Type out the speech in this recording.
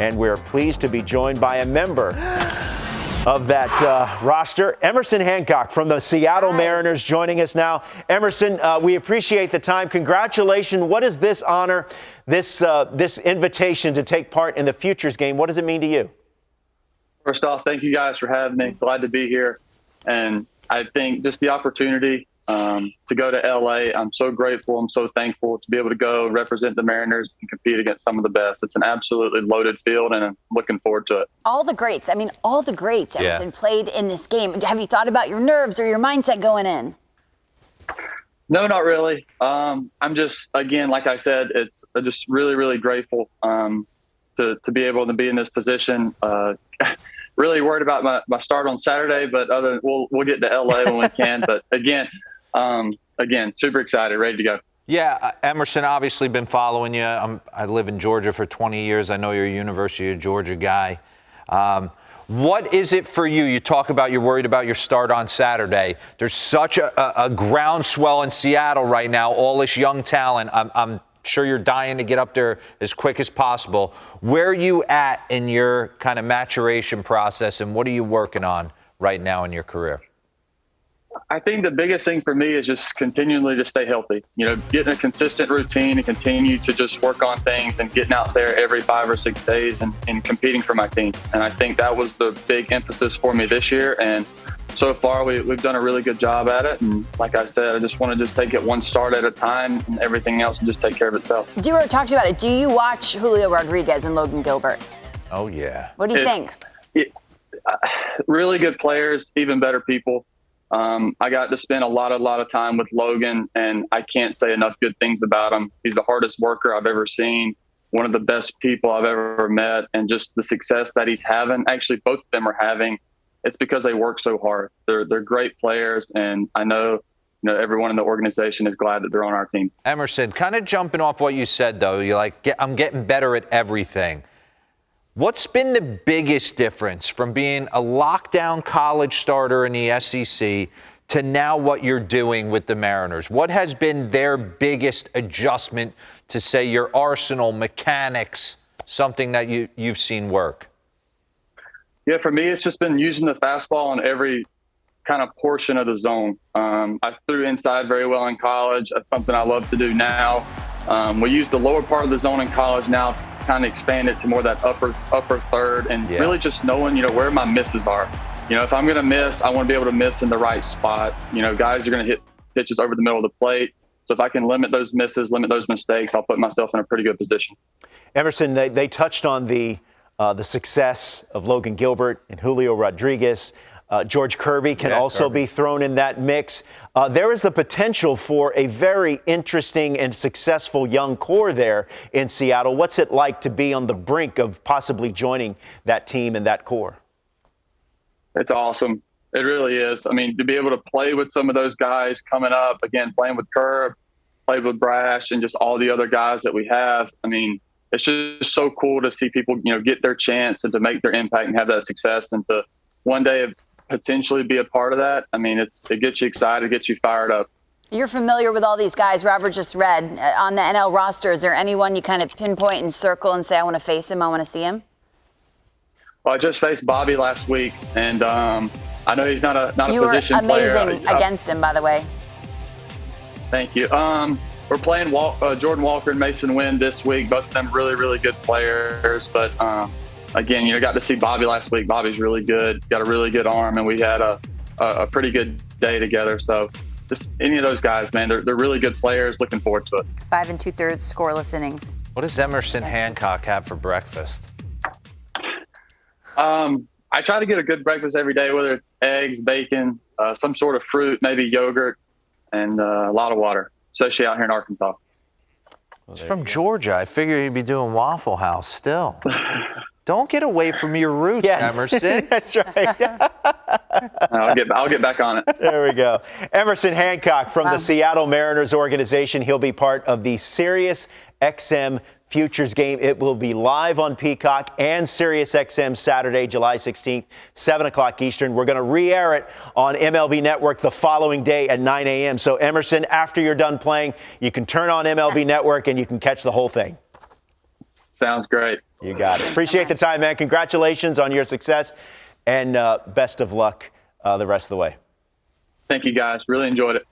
and we're pleased to be joined by a member of that roster, Emerson Hancock from the Seattle Mariners, joining us now. Emerson, we appreciate the time. Congratulations. What is this honor, this invitation to take part in the Futures game? What does it mean to you? First off, thank you guys for having me. Glad to be here. And I think just the opportunity to go to LA, I'm so grateful. I'm so thankful to be able to go represent the Mariners and compete against some of the best. It's an absolutely loaded field, and I'm looking forward to it. All the greats, Emerson, played in this game. Have you thought about your nerves or your mindset going in? No, not really. I'm just, again, like I said, it's just really, really grateful to be able to be in this position. Really worried about my start on Saturday, but we'll get to LA when we can. But again, super excited, ready to go. Yeah, Emerson, obviously been following you. I live in Georgia for 20 years. I know you're a University of Georgia guy. What is it for you? You talk about you're worried about your start on Saturday. There's such a groundswell in Seattle right now, all this young talent. I'm sure you're dying to get up there as quick as possible. Where are you at in your kind of maturation process, and what are you working on right now in your career? I think the biggest thing for me is just continually to stay healthy. You know, getting a consistent routine and continue to just work on things and getting out there every 5 or 6 days and competing for my team. And I think that was the big emphasis for me this year. And so far, we've done a really good job at it. And like I said, I just want to take it one start at a time, and everything else will just take care of itself. Gilbert talked about it. Do you watch Julio Rodriguez and Logan Gilbert? Oh, yeah. What do you think? Really good players, even better people. I got to spend a lot of time with Logan, and I can't say enough good things about him. He's the hardest worker I've ever seen, one of the best people I've ever met, and just the success that he's having. Actually, both of them are having. It's because they work so hard. They're great players, and I know everyone in the organization is glad that they're on our team. Emerson, kind of jumping off what you said, though, you're like, I'm getting better at everything. What's been the biggest difference from being a lockdown college starter in the SEC to now what you're doing with the Mariners? What has been their biggest adjustment to, say, your arsenal, mechanics, something that you've seen work? Yeah, for me, it's just been using the fastball on every kind of portion of the zone. I threw inside very well in college. That's something I love to do now. We use the lower part of the zone in college now, kind of expand it to more that upper third, and really just knowing, where my misses are. If I'm going to miss, I want to be able to miss in the right spot. Guys are going to hit pitches over the middle of the plate. So if I can limit those misses, limit those mistakes, I'll put myself in a pretty good position. Emerson, they touched on the success of Logan Gilbert and Julio Rodriguez. George Kirby can also be thrown in that mix. There is the potential for a very interesting and successful young core there in Seattle. What's it like to be on the brink of possibly joining that team and that core? It's awesome. It really is. I mean, to be able to play with some of those guys coming up, again, playing with Curb, played with Brash, and just all the other guys that we have. I mean, it's just so cool to see people, get their chance and to make their impact and have that success, and to one day potentially be a part of that. I mean, it gets you excited, gets you fired up. You're familiar with all these guys Robert just read on the NL roster. Is there anyone you kind of pinpoint and circle and say, I want to face him, I want to see him? Well, I just faced Bobby last week, and I know he's not a you position player. You were amazing against him, by the way. Thank you. We're playing Jordan Walker and Mason Wynn this week. Both of them really, really good players. But, again, got to see Bobby last week. Bobby's really good. Got a really good arm, and we had a pretty good day together. So just any of those guys, man, they're really good players. Looking forward to it. 5 2/3 scoreless innings. What does Emerson Hancock have for breakfast? I try to get a good breakfast every day, whether it's eggs, bacon, some sort of fruit, maybe yogurt, and a lot of water, especially out here in Arkansas. He's from Georgia. I figure he'd be doing Waffle House still. Don't get away from your roots, Emerson. That's right. I'll get back on it. There we go. Emerson Hancock from the Seattle Mariners organization. He'll be part of the Sirius XM Futures game. It will be live on Peacock and Sirius XM Saturday, July 16th, 7 o'clock Eastern. We're going to re-air it on MLB Network the following day at 9 a.m. So, Emerson, after you're done playing, you can turn on MLB Network and you can catch the whole thing. Sounds great. You got it. Appreciate the time, man. Congratulations on your success, and best of luck the rest of the way. Thank you, guys. Really enjoyed it.